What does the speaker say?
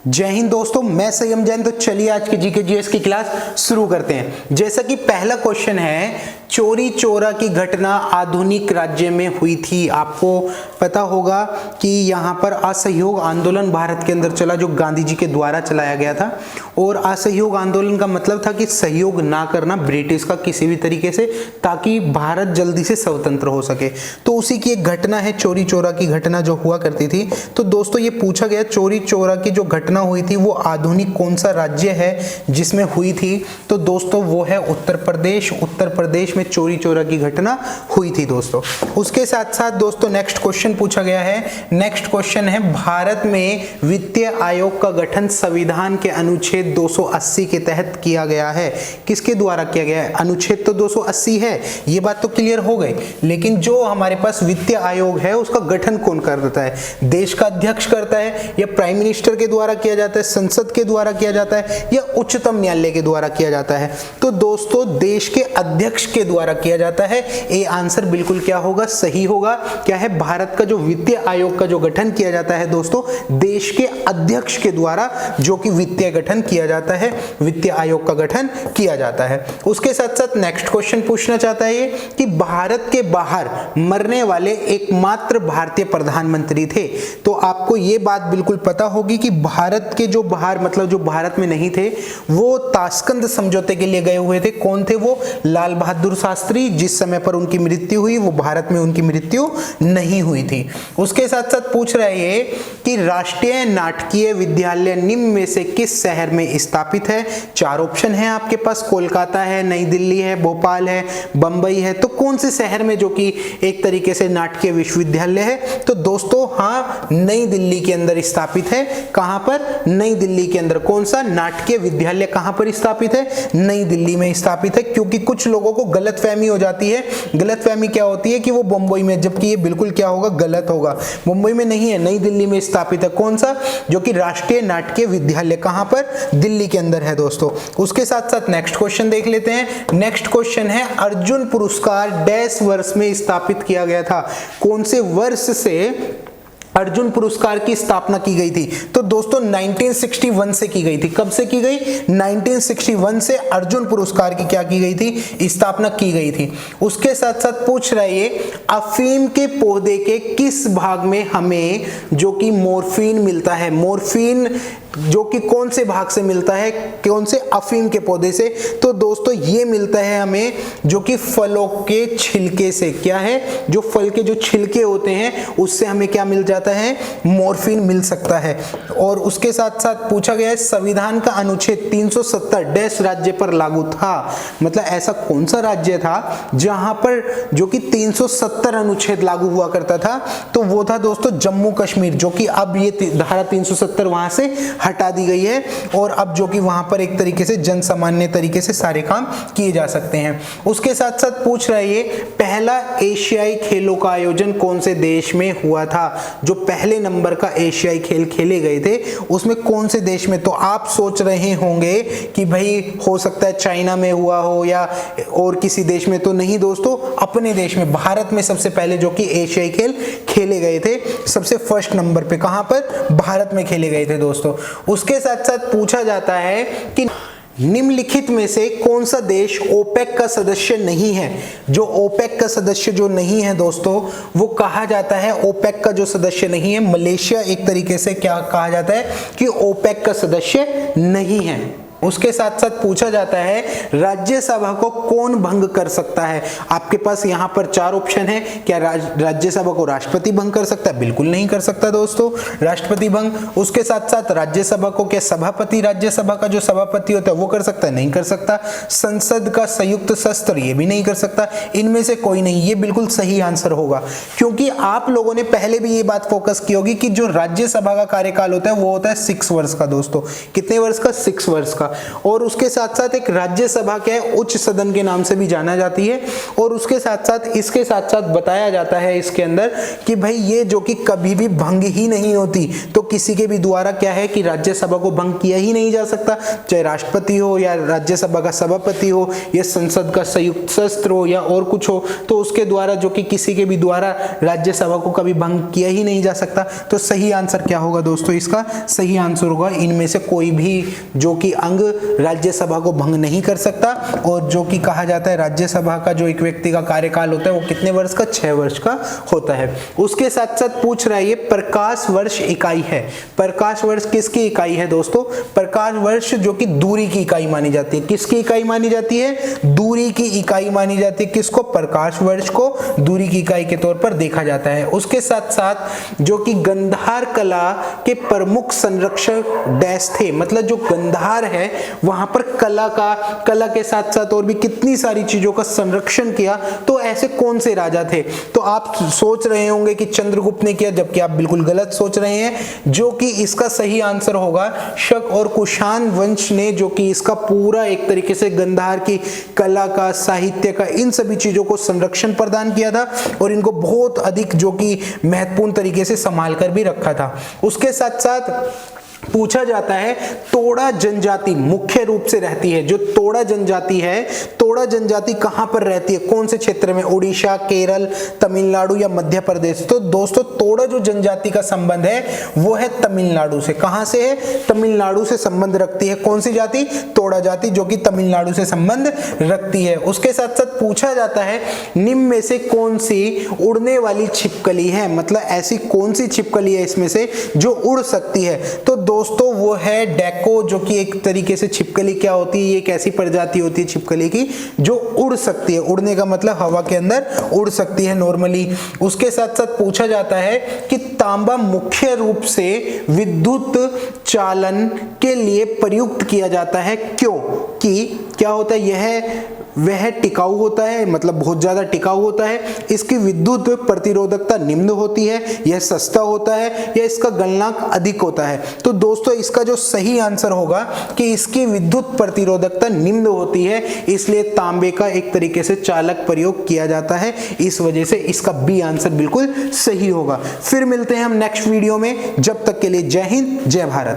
जय हिंद दोस्तों, मैं संयम जैन। तो चलिए आज की जीके जीएस की क्लास शुरू करते हैं। जैसा कि पहला क्वेश्चन है, चोरी चोरा की घटना आधुनिक राज्य में हुई थी। आपको पता होगा कि यहाँ पर असहयोग आंदोलन भारत के अंदर चला, जो गांधी जी के द्वारा चलाया गया था। और असहयोग आंदोलन का मतलब था कि सहयोग ना करना ब्रिटिश का किसी भी तरीके से, ताकि भारत जल्दी से स्वतंत्र हो सके। तो उसी की एक घटना है, चोरी चोरा की घटना जो हुआ करती थी। तो दोस्तों ये पूछा गया, चोरी चोरा की जो घटना हुई थी वो आधुनिक कौन सा राज्य है जिसमें हुई थी? तो दोस्तों वो है उत्तर प्रदेश। उत्तर प्रदेश में चोरी चोरा की घटना हुई थी दोस्तों। उसके साथ साथ दोस्तों नेक्स्ट क्वेश्चन पूछा गया है। नेक्स्ट क्वेश्चन है, भारत में वित्तीय आयोग का गठन संविधान के अनुच्छेद 280 के तहत किया गया है। किसके द्वारा किया गया है? अनुच्छेद तो 280 है, ये बात तो क्लियर हो गई, लेकिन जो हमारे पास वित्तीय आयोग है उसका गठन कौन करता है? देश का अध्यक्ष करता है, या प्राइम मिनिस्टर के द्वारा किया जाता है, संसद के द्वारा किया जाता है, या उच्चतम न्यायालय के द्वारा किया जाता है? तो दोस्तों देश के अध्यक्ष के द्वारा किया जाता है। ये आंसर बिल्कुल क्या होगा? सही होगा। क्या है? भारत का जो वित्तीय आयोग का जो गठन किया जाता है दोस्तों, देश के अध्यक्ष के द्वारा जो कि वित्तीय गठन किया जाता है, वित्तीय आयोग का गठन किया जाता है। उसके साथ साथ नेक्स्ट क्वेश्चन पूछना चाहता है ये कि भारत के बाहर मरने वाले एकमात्र भारतीय प्रधानमंत्री थे। तो आपको ये बात बिल्कुल पता होगी कि भारत के जो बाहर, मतलब जो भारत में नहीं थे, वो ताशकंद समझौते के लिए गए हुए थे। कौन थे वो? लाल बहादुर शास्त्री। जिस समय पर उनकी मृत्यु हुई वो भारत में उनकी मृत्यु नहीं हुई थी। उसके साथ साथ पूछ रहे हैं कि राष्ट्रीय नाटकीय विद्यालय निम्न में से किस शहर में स्थापित है? चार ऑप्शन है आपके पास, कोलकाता है, नई दिल्ली है, भोपाल है, बंबई है। तो कौन से शहर में जो कि एक तरीके से नाटकीय विश्वविद्यालय है? तो दोस्तों हाँ, नई दिल्ली के अंदर स्थापित है। कहां पर? नई दिल्ली के अंदर। कौन सा नाटकीय विद्यालय कहां पर स्थापित है? नई दिल्ली में स्थापित है। क्योंकि कुछ लोगों को गलतफहमी हो जाती है। गलतफहमी क्या होती है कि वो बंबई में, जबकि ये बिल्कुल क्या होगा? गलत होगा। मुंबई में नहीं है, नई दिल्ली में स्थापित है। कौन सा? जो कि राष्ट्रीय नाटकीय विद्यालय कहां पर? दिल्ली के अंदर है दोस्तों। उसके साथ साथ नेक्स्ट क्वेश्चन देख लेते हैं। नेक्स्ट क्वेश्चन है, अर्जुन पुरस्कार डैश वर्ष में स्थापित किया गया था? कौन से वर्ष से अर्जुन पुरस्कार की स्थापना की गई थी? तो दोस्तों 1961 से की गई थी। कब से की गई? 1961 से अर्जुन पुरस्कार की क्या की गई थी? स्थापना की गई थी। उसके साथ साथ पूछ रहे हैं, अफीम के पौधे के किस भाग में हमें जो कि मोर्फिन मिलता है? मोर्फिन जो कि कौन से भाग से मिलता है? कौन से? अफीम के पौधे से। तो दोस्तों ये मिलता है हमें जो कि फलों के छिलके से। क्या है? जो फल के जो छिलके होते हैं उससे हमें क्या मिल जाता है? मोर्फिन मिल सकता है। और उसके साथ साथ पूछा गया है, संविधान का अनुच्छेद 370 डैश राज्य पर लागू था? मतलब ऐसा कौन सा राज्य था जहां पर जो कि 370 अनुच्छेद लागू हुआ करता था? तो वो था दोस्तों जम्मू कश्मीर, जो कि अब ये धारा 370 वहां से हटा दी गई है। और अब जो कि वहां पर एक तरीके से जन सामान्य तरीके से सारे काम किए जा सकते हैं। उसके साथ साथ पूछ रही है, पहला एशियाई खेलों का आयोजन कौन से देश में हुआ था? जो पहले नंबर का एशियाई खेल खेले गए थे उसमें कौन से देश में? तो आप सोच रहे होंगे कि भाई हो सकता है चाइना में हुआ हो या और किसी देश में। तो नहीं दोस्तों, अपने देश में, भारत में सबसे पहले जो कि एशियाई खेल खेले गए थे, सबसे फर्स्ट नंबर पे कहां पर? भारत में खेले गए थे दोस्तों। उसके साथ साथ पूछा जाता है कि निम्नलिखित में से कौन सा देश ओपेक का सदस्य नहीं है? जो ओपेक का सदस्य जो नहीं है दोस्तों, वो कहा जाता है, ओपेक का जो सदस्य नहीं है, मलेशिया एक तरीके से क्या कहा जाता है कि ओपेक का सदस्य नहीं है। उसके साथ साथ पूछा जाता है, राज्यसभा को कौन भंग कर सकता है? आपके पास यहाँ पर चार ऑप्शन है। क्या राज्यसभा को राष्ट्रपति भंग कर सकता है? बिल्कुल नहीं कर सकता दोस्तों, राष्ट्रपति भंग। उसके साथ साथ राज्यसभा को क्या सभापति, राज्यसभा का जो सभापति होता है वो कर सकता है? नहीं कर सकता। संसद का संयुक्त सत्र ये भी नहीं कर सकता। इनमें से कोई नहीं। ये बिल्कुल सही आंसर होगा, क्योंकि आप लोगों ने पहले भी ये बात फोकस की होगी कि जो राज्यसभा का कार्यकाल होता है वो होता है 6 वर्ष का दोस्तों। कितने वर्ष का? 6 वर्ष का। का। और उसके साथ साथ एक राज्यसभा क्या है, उच्च सदन के नाम से भी जाना जाती है। और उसके साथ साथ इसके साथ साथ बताया जाता है इसके अंदर कि भाई ये जो कि कभी भी भंग ही नहीं होती, तो किसी के भी द्वारा क्या है कि राज्यसभा को भंग किया ही नहीं जा सकता, चाहे राष्ट्रपति हो या राज्यसभा का सभापति हो या संसद का संयुक्त सत्र हो या और कुछ हो, तो उसके द्वारा जो कि किसी के भी द्वारा राज्यसभा को कभी भंग किया ही नहीं जा सकता। तो सही आंसर क्या होगा दोस्तों, इसका सही आंसर होगा इनमें से कोई भी जो कि अंग राज्यसभा को भंग नहीं कर सकता। और जो कि कहा जाता है राज्यसभा का जो एक व्यक्ति का कार्यकाल होता है वो कितने वर्ष का, 6 वर्ष का होता है। उसके साथ साथ पूछ रहा है ये प्रकाश वर्ष इकाई है। प्रकाश वर्ष किसकी इकाई है दोस्तों, प्रकाश वर्ष जो कि दूरी की इकाई मानी जाती है। किसकी इकाई मानी जाती है, दूरी की इकाई मानी जाती है। किसको, प्रकाश वर्ष को दूरी की इकाई के तौर पर देखा जाता है। उसके साथ साथ जो कि गंधार कला के प्रमुख संरक्षक डैश थे, मतलब जो गंधार है वहां पर कला के साथ साथ और भी कितनी सारी चीजों का संरक्षण किया, तो ऐसे कौन से राजा थे। तो आप सोच रहे होंगे कि चंद्रगुप्त ने किया, जबकि आप बिल्कुल गलत सोच रहे हैं। जो कि इसका सही आंसर होगा शक और कुषाण वंश ने, जो कि इसका पूरा एक तरीके से गंधार की कला का, साहित्य का, इन सभी चीजों को संरक्षण प्रदान किया था और इनको बहुत अधिक जो कि महत्वपूर्ण तरीके से संभाल कर भी रखा था। उसके साथ साथ पूछा जाता है तोड़ा जनजाति मुख्य रूप से रहती है, जो तोड़ा जनजाति है, तोड़ा जनजाति कहां पर रहती है, कौन से क्षेत्र में, उड़ीसा, केरल, तमिलनाडु या मध्य प्रदेश। तो दोस्तों तोड़ा जो जनजाति का संबंध है वो है तमिलनाडु से। कहां से है, तमिलनाडु से संबंध रखती है। कौन सी जाति, तोड़ा जाति, जो कि तमिलनाडु से संबंध रखती है। उसके साथ साथ पूछा जाता है निम्न में से कौन सी उड़ने वाली छिपकली है, मतलब ऐसी कौन सी छिपकली है इसमें से जो उड़ सकती है। तो दोस्तों वो है डेको, जो कि एक तरीके से छिपकली क्या होती है, ये एक ऐसी प्रजाति होती है छिपकली की जो उड़ सकती है। उड़ने का मतलब हवा के अंदर उड़ सकती है नॉर्मली। उसके साथ साथ पूछा जाता है कि तांबा मुख्य रूप से विद्युत चालन के लिए प्रयुक्त किया जाता है, क्यों, कि क्या होता है, यह वह टिकाऊ होता है, मतलब बहुत ज्यादा टिकाऊ होता है, इसकी विद्युत प्रतिरोधकता निम्न होती है, यह सस्ता होता है या इसका गलनांक अधिक होता है। तो दोस्तों इसका जो सही आंसर होगा कि इसकी विद्युत प्रतिरोधकता निम्न होती है, इसलिए तांबे का एक तरीके से चालक प्रयोग किया जाता है। इस वजह से इसका बी आंसर बिल्कुल सही होगा। फिर मिलते हैं हम नेक्स्ट वीडियो में, जब तक के लिए जय हिंद, जय भारत।